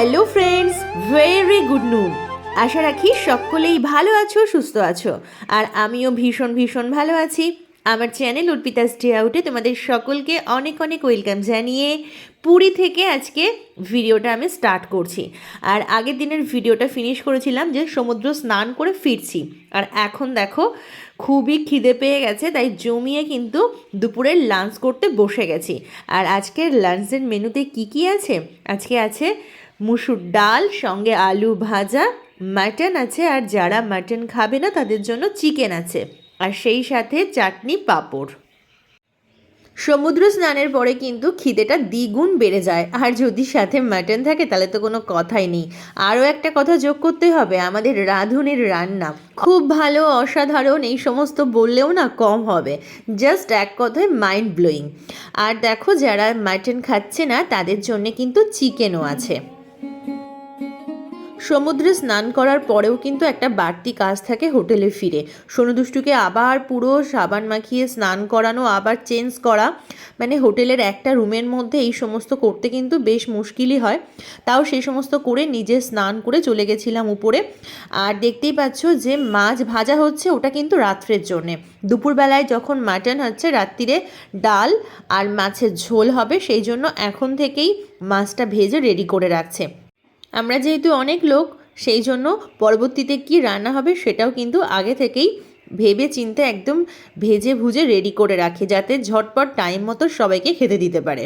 Hello friends, very good নুন। আশা রাখি সকলেই ভালো আছো, সুস্থ আছো। আর আমিও ভীষণ ভীষণ ভালো আছি। আমার চ্যানেল অর্পিতাস ডে আউটে তোমাদের সকলকে অনেক অনেক ওয়েলকাম জানিয়ে পুরী থেকে আজকে ভিডিওটা আমি স্টার্ট করছি। আর আগের দিনের ভিডিওটা ফিনিশ করেছিলাম যে সমুদ্র স্নান করে ফিরছি। আর এখন দেখো খুবই খিদে পেয়ে গেছে, তাই জমিয়ে কিন্তু দুপুরের লাঞ্চ করতে বসে গেছি। আর আজকের লাঞ্চের মেনুতে কি কি আছে? আজকে আছে মুসুর ডাল, সঙ্গে আলু ভাজা, মাটন আছে, আর যারা মাটন খাবে না তাদের জন্য চিকেন আছে, আর সেই সাথে চাটনি, পাঁপড়। সমুদ্র স্নানের পরে কিন্তু খিদেটা দ্বিগুণ বেড়ে যায়, আর যদি সাথে মাটন থাকে তাহলে তো কোনো কথাই নেই। আরও একটা কথা যোগ করতে হবে, আমাদের রাঁধুনির রান্না খুব ভালো, অসাধারণ, এই সমস্ত বললেও না কম হবে। জাস্ট এক কথায় মাইন্ড ব্লোয়িং। আর দেখো, যারা মাটন খাচ্ছে না তাদের জন্য কিন্তু চিকেনও আছে। সমুদ্রে স্নান করার পরেও কিন্তু একটা বাড়তি কাজ থাকে হোটেলে ফিরে। সোনুদুষ্টুকে আবার পুরো সাবান মাখিয়ে স্নান করানো, আবার চেঞ্জ করা, মানে হোটেলের একটা রুমের মধ্যে এই সমস্ত করতে কিন্তু বেশ মুশকিলই হয়। তাও সেই সমস্ত করে নিজে স্নান করে চলে গেছিলাম উপরে। আর দেখতেই পাচ্ছ যে মাছ ভাজা হচ্ছে, ওটা কিন্তু রাত্রের জন্যে। দুপুরবেলায় যখন মাটন হচ্ছে, রাত্রিরে ডাল আর মাছের ঝোল হবে, সেই জন্য এখন থেকেই মাছটা ভেজে রেডি করে রাখছে। আমরা যেহেতু অনেক লোক, সেই জন্য পরবর্তীতে কি রান্না হবে সেটাও কিন্তু আগে থেকেই ভেবে চিন্তে একদম ভেজে ভুজে রেডি করে রাখে, যাতে ঝটপট টাইম মতো সবাইকে খেতে দিতে পারে।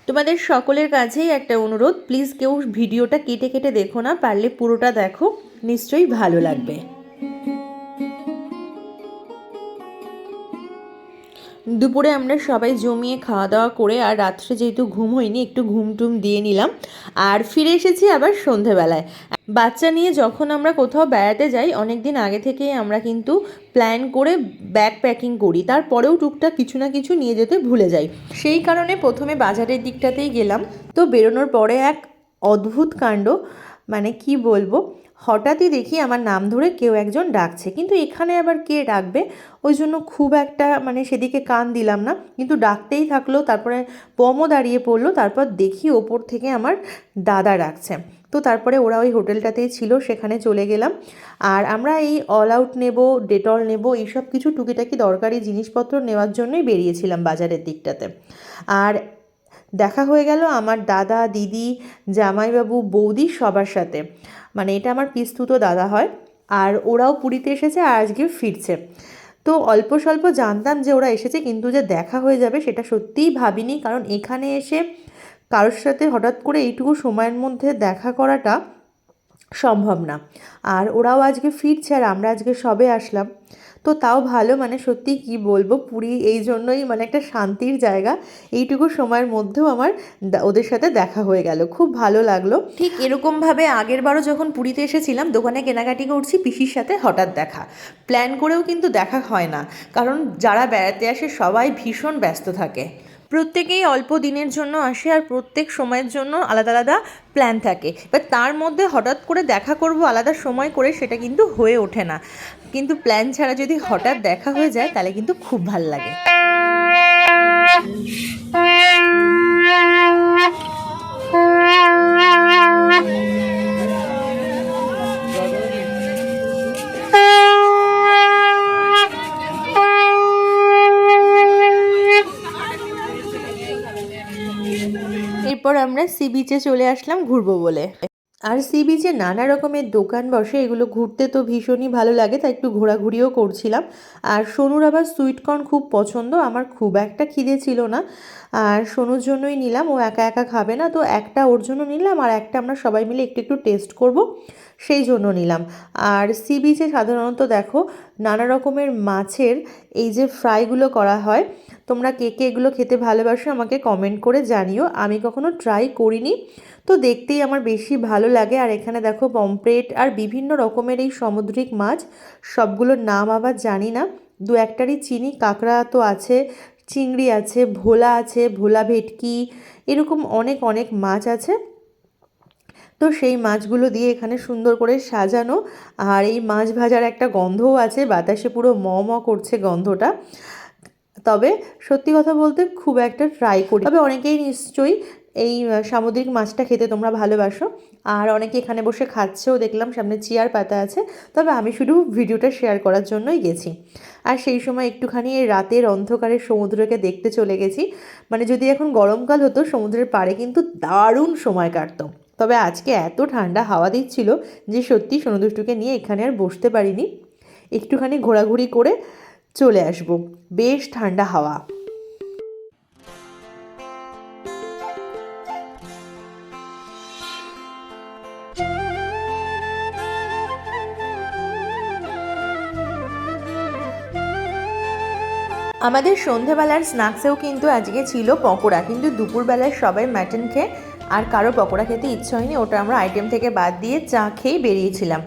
তোমাদের সকলের কাছেই একটা অনুরোধ, প্লিজ কেউ ভিডিওটা কেটে কেটে দেখো না, পারলে পুরোটা দেখো, নিশ্চয়ই ভালো লাগবে। দুপুরে আমরা সবাই জমিয়ে খাওয়া দাওয়া করে, আর রাত্রে যেহেতু ঘুম হয়নি, একটু ঘুম টুম দিয়ে নিলাম। আর ফিরে এসেছি আবার সন্ধেবেলায়। বাচ্চা নিয়ে যখন আমরা কোথাও বেড়াতে যাই, অনেক দিন আগে থেকেই আমরা কিন্তু প্ল্যান করে ব্যাগ প্যাকিং করি, তারপরেও টুকটাক কিছু না কিছু নিয়ে যেতে ভুলে যাই। সেই কারণে প্রথমে বাজারের দিকটাতেই গেলাম। তো বেরোনোর পরে এক অদ্ভুত কাণ্ড, মানে কি বলবো, হঠাৎই দেখি আমার নাম ধরে কেউ একজন ডাকছে, কিন্তু এখানে আবার কে ডাকবে, ওই জন্য খুব একটা মানে সেদিকে কান দিলাম না, কিন্তু ডাকতেই থাকলো। তারপরে পমও দাঁড়িয়ে পড়লো। তারপর দেখি ওপর থেকে আমার দাদা ডাকছে। তো তারপরে ওরা ওই হোটেলটাতেই ছিল, সেখানে চলে গেলাম। আর আমরা এই অল আউট নেব, ডেটল নেব, এইসব কিছু টুকিটাকি দরকারি জিনিসপত্র নেওয়ার জন্যই বেরিয়েছিলাম বাজারের দিকটাতে। আর দেখা হয়ে গেল আমার দাদা, দিদি, জামাইবাবু, বৌদি সবার সাথে। মানে এটা আমার পিসতুতো দাদা হয়। আর ওরাও পুরীতে এসেছে আর আজকে ফিরছে। তো অল্প স্বল্প জানতাম যে ওরা এসেছে, কিন্তু যে দেখা হয়ে যাবে সেটা সত্যিই ভাবিনি, কারণ এখানে এসে কারোর সাথে হঠাৎ করে এইটুকু সময়ের মধ্যে দেখা করাটা সম্ভব না। আর ওরাও আজকে ফিরছে, আর আমরা আজকে সবে আসলাম। তো তাও ভালো, মানে সত্যি কি বলবো, পুরী এই জন্যই মানে একটা শান্তির জায়গা। এইটুকু সময়ের মধ্যেও আমার ওদের সাথে দেখা হয়ে গেল, খুব ভালো লাগলো। ঠিক এরকমভাবে আগের বারও যখন পুরীতে এসেছিলাম, দোকানে কেনাকাটি করছি, পিসির সাথে হঠাৎ দেখা, প্ল্যান করেও কিন্তু দেখা হয় না, কারণ যারা বেড়াতে আসে সবাই ভীষণ ব্যস্ত থাকে। প্রত্যেকেই অল্প দিনের জন্য আসে, আর প্রত্যেক সময়ের জন্য আলাদা আলাদা প্ল্যান থাকে। এবার তার মধ্যে হঠাৎ করে দেখা করব আলাদা সময় করে, সেটা কিন্তু হয়ে ওঠে না। কিন্তু প্ল্যান ছাড়া যদি হঠাৎ দেখা হয়ে যায় তাহলে কিন্তু খুব ভাল লাগে। এরপর আমরা সি বিচে চলে আসলাম ঘুরবো বলে। আর সি বিচে নানা রকমের দোকান বসে, এগুলো ঘুরতে তো ভীষণই ভালো লাগে, তাই একটু ঘোরাঘুরিও করছিলাম। আর সোনুর আবার সুইটকর্ন খুব পছন্দ, আমার খুব একটা খিদে ছিল না, আর সোনুর জন্যই নিলাম, ও একা একা খাবে না, তো একটা ওর জন্য নিলাম, আর একটা আমরা সবাই মিলে একটু একটু টেস্ট করব, সেই জন্য নিলাম। আর সি বিচে সাধারণত দেখো নানা রকমের মাছের এই যে ফ্রাইগুলো করা হয়। তোমরা কে কে এগুলো খেতে ভালোবাসো আমাকে কমেন্ট করে জানিও, আমি কখনো ট্রাই করিনি, তো দেখতেই আমার বেশি ভালো লাগে। আর এখানে দেখো পমফ্রেট আর বিভিন্ন রকমের এই সামুদ্রিক মাছ, সবগুলোর নাম আবার জানি না, দু একটারই চিনি। কাঁকড়া তো আছে, চিংড়ি আছে, ভোলা আছে, ভোলা ভেটকি, এরকম অনেক অনেক মাছ আছে। তো সেই মাছগুলো দিয়ে এখানে সুন্দর করে সাজানো। আর এই মাছ ভাজার একটা গন্ধও আছে, বাতাসে পুরো ম ম করছে গন্ধটা। তবে সত্যি কথা বলতে খুব একটা ট্রাই করি, তবে অনেকেই নিশ্চয়ই এই সামুদ্রিক মাছটা খেতে তোমরা ভালোবাসো। আর অনেকে এখানে বসে খাচ্ছেও দেখলাম, সামনে চেয়ার পাতা আছে। তবে আমি শুধু ভিডিওটা শেয়ার করার জন্যই গেছি। আর সেই সময় একটুখানি এই রাতের অন্ধকারে সমুদ্রকে দেখতে চলে গেছি। মানে যদি এখন গরমকাল হতো সমুদ্রের পাড়ে কিন্তু দারুণ সময় কাটতো। তবে আজকে এত ঠান্ডা হাওয়া দিচ্ছিল যে সত্যি সোনুদুষ্টুকে নিয়ে এখানে আর বসতে পারিনি। একটুখানি ঘোরাঘুরি করে চলে আসবো, বেশ ঠান্ডা হাওয়া। আমাদের সন্ধেবেলার স্ন্যাক্সেও কিন্তু আজকে ছিল পকোড়া, কিন্তু দুপুরবেলায় সবাই মাটন খেয়ে আর কারো পকোড়া খেতে ইচ্ছে হয়নি, ওটা আমরা আইটেম থেকে বাদ দিয়ে চা খেয়েই বেরিয়েছিলাম।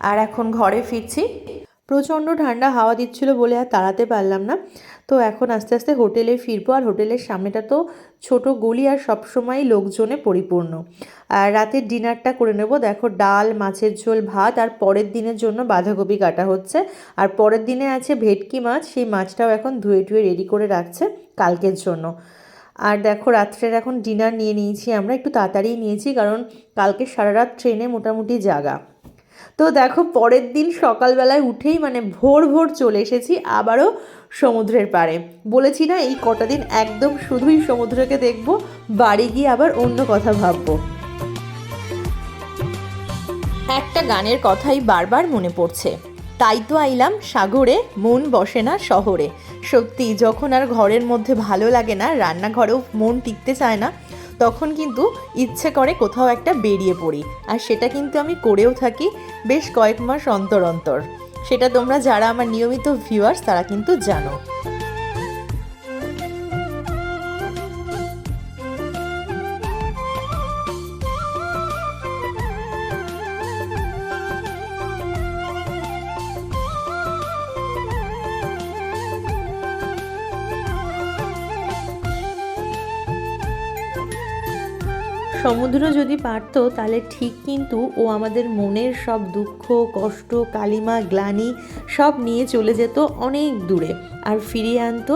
আর এখন ঘরে ফিরছি। প্রচণ্ড ঠান্ডা হাওয়া দিচ্ছিল বলে আর তাড়াতে পারলাম না। তো এখন আস্তে আস্তে হোটেলে ফিরবো। আর হোটেলের সামনেটা তো ছোট গলি আর সবসময় লোকজনে পরিপূর্ণ। আর রাতের ডিনারটা করে নেব। দেখো ডাল, মাছের ঝোল, ভাত, আর পরের দিনের জন্য বাঁধাকপি কাটা হচ্ছে। আর পরের দিনে আছে ভেটকি মাছ, সেই মাছটাও এখন ধুয়ে টুয়ে রেডি করে রাখছে কালকের জন্য। আর দেখো রাত্রের এখন ডিনার নিয়ে নিয়েছি আমরা, একটু তাড়াতাড়ি নিয়েছি কারণ কালকে সারা রাত ট্রেনে মোটামুটি জাগা। তো দেখো পরের দিন সকালবেলায় উঠেই মানে ভোর ভোর চলে এসেছি আবারও সমুদ্রের পাড়ে। বলেছি না এই কটা দিন একদম শুধুই সমুদ্রকে দেখবো, বাড়ি গিয়ে আবার অন্য কথা ভাববো। একটা গানের কথাই বারবার মনে পড়ছে, তাই তো আইলাম সাগরে, মন বসে না শহরে। সত্যি যখন আর ঘরের মধ্যে ভালো লাগে না, রান্নাঘরেও মন টিকতে চায় না, তখন কিন্তু ইচ্ছে করে কোথাও একটা বেরিয়ে পড়ি। আর সেটা কিন্তু আমি করেও থাকি বেশ কয়েক মাস অন্তর অন্তর। সেটা তোমরা যারা আমার নিয়মিত ভিউয়ার্স তারা কিন্তু জানো। সমুদ্র যদি পারতো তাহলে ঠিক কিন্তু ও আমাদের মনের সব দুঃখ, কষ্ট, কালিমা, গ্লানি সব নিয়ে চলে যেত অনেক দূরে আর ফিরিয়ে আনতো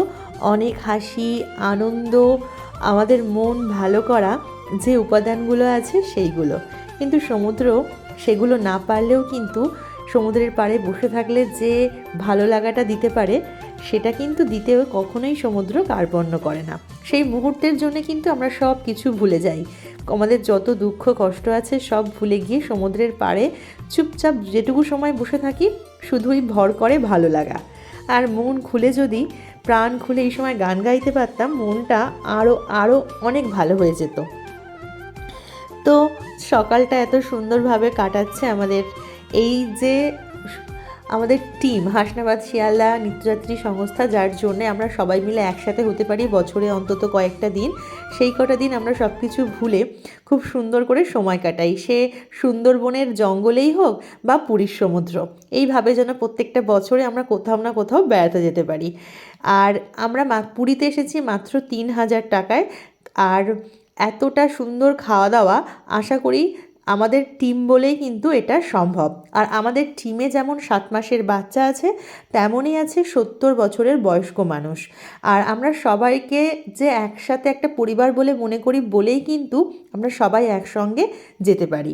অনেক হাসি, আনন্দ, আমাদের মন ভালো করা যে উপাদানগুলো আছে সেইগুলো। কিন্তু সমুদ্র সেগুলো না পারলেও কিন্তু সমুদ্রের পাড়ে বসে থাকলে যে ভালো লাগাটা দিতে পারে সেটা কিন্তু দিতেও কখনোই সমুদ্র কার্পণ্য করে না। সেই মুহূর্তের জন্য কিন্তু আমরা সব কিছু ভুলে যাই, আমাদের যত দুঃখ কষ্ট আছে সব ভুলে গিয়ে সমুদ্রের পাড়ে চুপচাপ যেটুকু সময় বসে থাকি শুধুই ভর করে ভালো লাগা। আর মন খুলে যদি প্রাণ খুলে এই সময় গান গাইতে পারতাম, মনটা আরও আরও অনেক ভালো হয়ে যেত। তো সকালটা এত সুন্দরভাবে কাটাচ্ছে আমাদের এই যে আমাদের টিম হাসনাবাদ শিয়ালদা নিত্যযাত্রী সংস্থা, যার জন্যে আমরা সবাই মিলে একসাথে হতে পারি বছরে অন্তত কয়েকটা দিন। সেই কটা দিন আমরা সব কিছু ভুলে খুব সুন্দর করে সময় কাটাই, সে সুন্দরবনের জঙ্গলেই হোক বা পুরীর সমুদ্র। এইভাবে যেন প্রত্যেকটা বছরে আমরা কোথাও না কোথাও বেড়াতে যেতে পারি। আর আমরা পুরীতে এসেছি মাত্র 3,000 টাকায়। আর এতটা সুন্দর খাওয়া দাওয়া আশা করি আমাদের টিম বলেই কিন্তু এটা সম্ভব। আর আমাদের টিমে যেমন 7 মাসের বাচ্চা আছে, তেমনই আছে 70 বছরের বয়স্ক মানুষ। আর আমরা সবাইকে যে একসাথে একটা পরিবার বলে মনে করি বলেই কিন্তু আমরা সবাই একসঙ্গে যেতে পারি।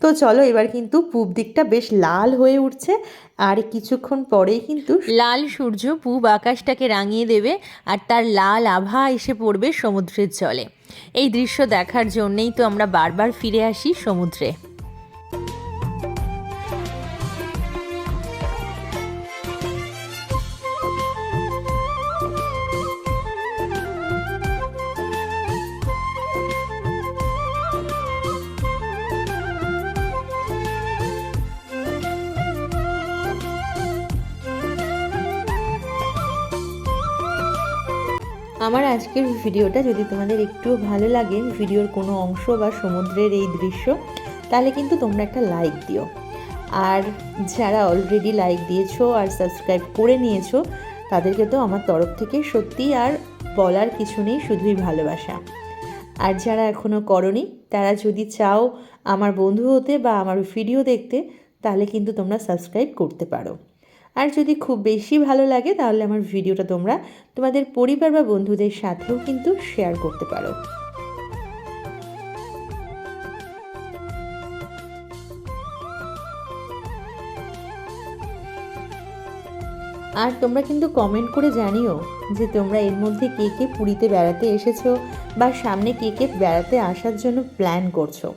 তো চলো এবার কিন্তু পূব দিকটা বেশ লাল হয়ে উঠছে, আর কিছুক্ষণ পরেই কিন্তু লাল সূর্য পূব আকাশটাকে রাঙিয়ে দেবে আর তার লাল আভা এসে পড়বে সমুদ্রের জলে। এই দৃশ্য দেখার জন্যেই তো আমরা বারবার ফিরে আসি সমুদ্রে। আমার আজকের ভিডিওটা যদি তোমাদের একটু ভালো লাগে, ভিডিওর কোনো অংশ বা সমুদ্রের এই দৃশ্য, তাহলে কিন্তু তোমরা একটা লাইক দিও। আর যারা অলরেডি লাইক দিয়েছো আর সাবস্ক্রাইব করে নিয়েছো তাদেরকে তো আমার তরফ থেকে সত্যিই আর বলার কিছু নেই, শুধুই ভালোবাসা। আর যারা এখনও করনি তারা যদি চাও আমার বন্ধু হতে বা আমার ভিডিও দেখতে, তাহলে কিন্তু তোমরা সাবস্ক্রাইব করতে পারো। আর যদি খুব বেশি ভালো লাগে তাহলে আমার ভিডিওটা তোমরা তোমাদের পরিবার বা বন্ধুদের সাথেও কিন্তু শেয়ার করতে পারো। আর তোমরা কিন্তু কমেন্ট করে জানিও যে তোমরা এর মধ্যে কে কে পুরীতে বেড়াতে এসেছো বা সামনে কে কে বেড়াতে আসার জন্য প্ল্যান করছো।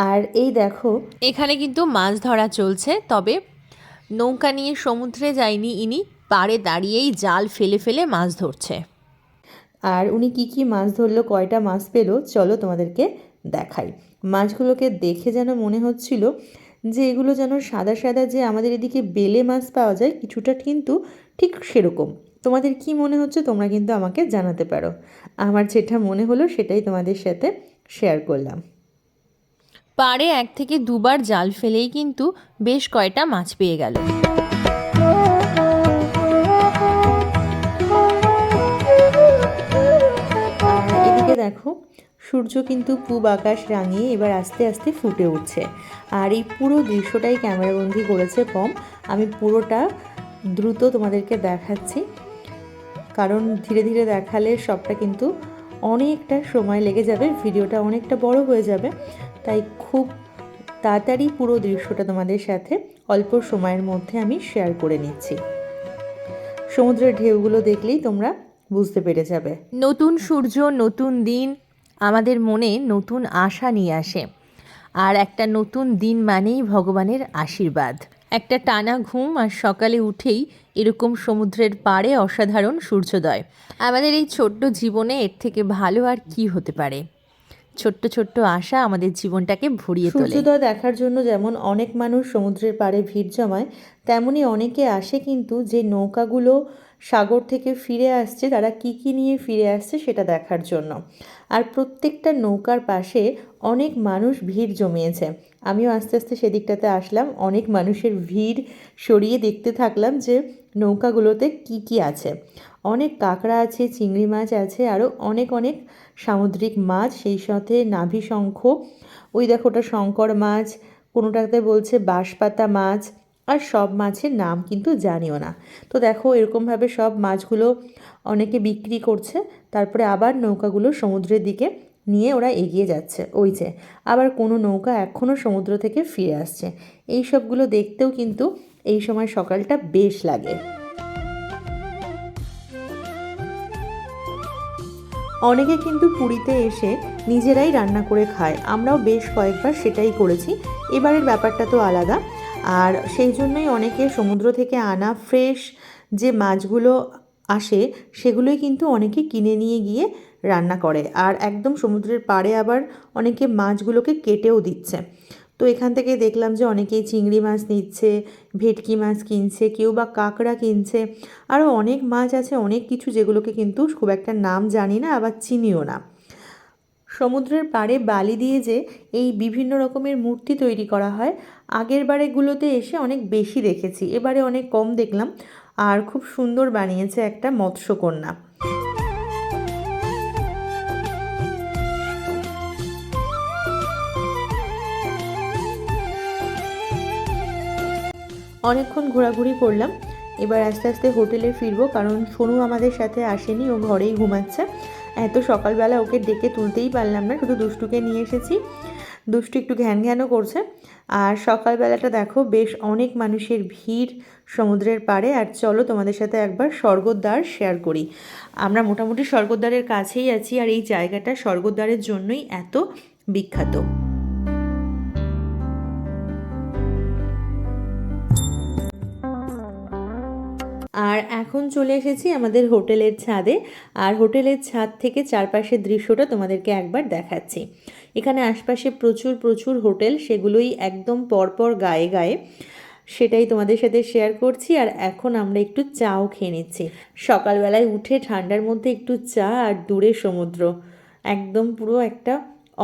আর এই দেখো এখানে কিন্তু মাছ ধরা চলছে, তবে নৌকা নিয়ে সমুদ্রে যায়নি ইনি, পাড়ে দাঁড়িয়েই জাল ফেলে ফেলে মাছ ধরছে। আর উনি কি কি মাছ ধরলো, কয়টা মাছ পেলো, চলো তোমাদেরকে দেখাই। মাছগুলোকে দেখে যেন মনে হচ্ছিল যে এগুলো যেন সাদা সাদা, যে আমাদের এদিকে বেলে মাছ পাওয়া যায় কিছুটা কিন্তু ঠিক সেরকম। তোমাদের কি মনে হচ্ছে তোমরা কিন্তু আমাকে জানাতে পারো। আমার যেটা মনে হলো সেটাই তোমাদের সাথে শেয়ার করলাম। পাড়ে 1 থেকে 2 বার জাল ফেলেই কিন্তু বেশ কয়টা মাছ পেয়ে গেল। এদিকে দেখো সূর্য কিন্তু পূব আকাশ রাঙিয়ে এবার আস্তে আস্তে ফুটে উঠছে। আর এই পুরো দৃশ্যটাই ক্যামেরাবন্দি করেছে পম। আমি পুরোটা দ্রুত তোমাদেরকে দেখাচ্ছি, কারণ ধীরে ধীরে দেখালে সবটা কিন্তু অনেকটা সময় লেগে যাবে, ভিডিওটা অনেকটা বড় হয়ে যাবে। তাই খুব তাড়াতাড়ি পুরো দৃশ্যটা তোমাদের সাথে অল্প সময়ের মধ্যে আমি শেয়ার করে নিচ্ছি। সমুদ্রের ঢেউগুলো দেখলেই তোমরা বুঝতে পেরে যাবে। নতুন সূর্য, নতুন দিন আমাদের মনে নতুন আশা নিয়ে আসে। আর একটা নতুন দিন মানেই ভগবানের আশীর্বাদ। একটা টানা ঘুম আর সকালে উঠেই এরকম সমুদ্রের পাড়ে অসাধারণ সূর্যোদয়। আমাদের এই ছোট্ট জীবনে এর থেকে ভালো আর কি হতে পারে। ছোট্ট ছোট্ট আশা আমাদের জীবনটাকে ভরিয়ে তোলে। সূর্যোদয় দেখার জন্য যেমন অনেক মানুষ সমুদ্রের পাড়ে ভিড় জমায়, তেমনি অনেকে আসে কিন্তু যে নৌকাগুলো সাগর থেকে ফিরে আসছে, তারা কি কি নিয়ে ফিরে আসছে সেটা দেখার জন্য। আর প্রত্যেকটা নৌকার পাশে অনেক মানুষ ভিড় জমিয়েছে। আমিও আস্তে আস্তে সেদিকটাতে আসলাম, অনেক মানুষের ভিড় সরিয়ে দেখতে থাকলাম যে নৌকাগুলোতে কি কি আছে। অনেক কাঁকড়া আছে, চিংড়ি মাছ আছে, আরও অনেক অনেক সামুদ্রিক মাছ, সেই সাথে নাভি শঙ্খ, ওই দেখো ওটা শঙ্কর মাছ, কোনোটাতে বলছে বাঁশপাতা মাছ, আর সব মাছের নাম কিন্তু জানিও না। তো দেখো এরকমভাবে সব মাছগুলো অনেকে বিক্রি করছে, তারপরে আবার নৌকাগুলো সমুদ্রের দিকে নিয়ে ওরা এগিয়ে যাচ্ছে। ওই যে আবার কোনো নৌকা এখনও সমুদ্র থেকে ফিরে আসছে। এই সবগুলো দেখতেও কিন্তু এই সময় সকালটা বেশ লাগে। অনেকে কিন্তু পুরীতে এসে নিজেরাই রান্না করে খায়, আমরাও বেশ কয়েকবার সেটাই করেছি। এবারের ব্যাপারটা তো আলাদা, আর সেই জন্যই অনেকে সমুদ্র থেকে আনা ফ্রেশ যে মাছগুলো আসে সেগুলোই কিন্তু অনেকে কিনে নিয়ে গিয়ে রান্না করে। আর একদম সমুদ্রের পাড়ে আবার অনেকে মাছগুলোকে কেটেও দিচ্ছে। তো এখান থেকে দেখলাম যে অনেকেই চিংড়ি মাছ নিচ্ছে, ভেটকি মাছ কিনছে, কেউ বা কাঁকড়া কিনছে, আরও অনেক মাছ আছে, অনেক কিছু যেগুলোকে কিন্তু খুব একটা নাম জানি না, আবার চিনিও না। সমুদ্রের পাড়ে বালি দিয়ে যে এই বিভিন্ন রকমের মূর্তি তৈরি করা হয়, আগের বারেগুলোতে এসে অনেক বেশি দেখেছি, এবারে অনেক কম দেখলাম। আর খুব সুন্দর বানিয়েছে একটা মৎস্যকন্যা। অনেকক্ষণ ঘোরাঘুরি করলাম, এবার আস্তে আস্তে হোটেলে ফিরবো, কারণ সোনু আমাদের সাথে আসেনি, ও ঘরেই ঘুমাচ্ছে। এত সকালবেলা ওকে ডেকে তুলতেই পারলাম না, শুধু দুষ্টুকে নিয়ে এসেছি। দুষ্টু একটু ঘ্যান ঘ্যানও করছে। আর সকালবেলাটা দেখো বেশ অনেক মানুষের ভিড় সমুদ্রের পাড়ে। আর চলো তোমাদের সাথে একবার স্বর্গদ্বার শেয়ার করি। আমরা মোটামুটি স্বর্গদ্বারের কাছেই আছি, আর এই জায়গাটা স্বর্গদ্বারের জন্যই এত বিখ্যাত। আর এখন চলে এসেছি আমাদের হোটেলের ছাদে, আর হোটেলের ছাদ থেকে চারপাশের দৃশ্যটা তোমাদেরকে একবার দেখাচ্ছি। এখানে আশপাশে প্রচুর প্রচুর হোটেল, সেগুলোই একদম পরপর গায়ে গায়ে, সেটাই তোমাদের সাথে শেয়ার করছি। আর এখন আমরা একটু চাও খেয়ে নিচ্ছি। সকালবেলায় উঠে ঠান্ডার মধ্যে একটু চা আর দূরে সমুদ্র, একদম পুরো একটা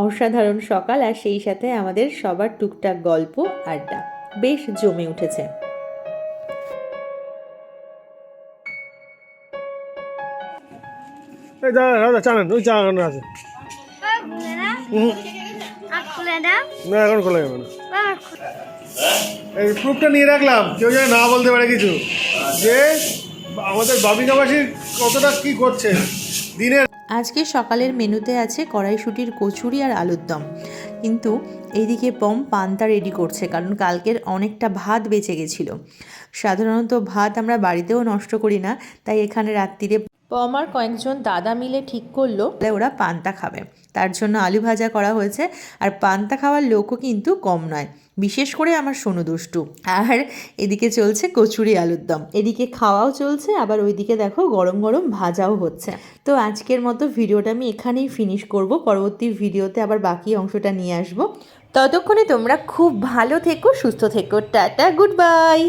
অসাধারণ সকাল। আর সেই সাথে আমাদের সবার টুকটাক গল্প আড্ডা বেশ জমে উঠেছে। চালান ওই চা আছে না, এখন খোলা যাবে না। এই প্রুফটা নিয়ে রাখলাম, কেউ যেন না বলতে পারে কিছু, যে আমাদের বাবিকাবাসী কতটা কি করছে দিনের। আজকে সকালের মেনুতে আছে কড়াইশুঁটির কচুরি আর আলুর দম। কিন্তু এইদিকে পম পান্তা রেডি করছে, কারণ কালকের অনেকটা ভাত বেঁচে গেছিলো। সাধারণত ভাত আমরা বাড়িতেও নষ্ট করি না, তাই এখানে রাত্রিরে পম আর কয়েকজন দাদা মিলে ঠিক করলো ওরা পান্তা খাবে। তার জন্য আলু ভাজা করা হয়েছে, আর পান্তা খাওয়ার লোকও কিন্তু কম নয়, বিশেষ করে আমার সোনু দুষ্টু। আর এদিকে চলছে কচুরি আলুর দম, এদিকে খাওয়াও চলছে, আবার ওইদিকে দেখো গরম গরম ভাজাও হচ্ছে। তো আজকের মতো ভিডিওটা আমি এখানেই ফিনিশ করব, পরবর্তী ভিডিওতে আবার বাকি অংশটা নিয়ে আসবো। ততক্ষণে তোমরা খুব ভালো থেকো, সুস্থ থেকো, টাটা, গুড বাই।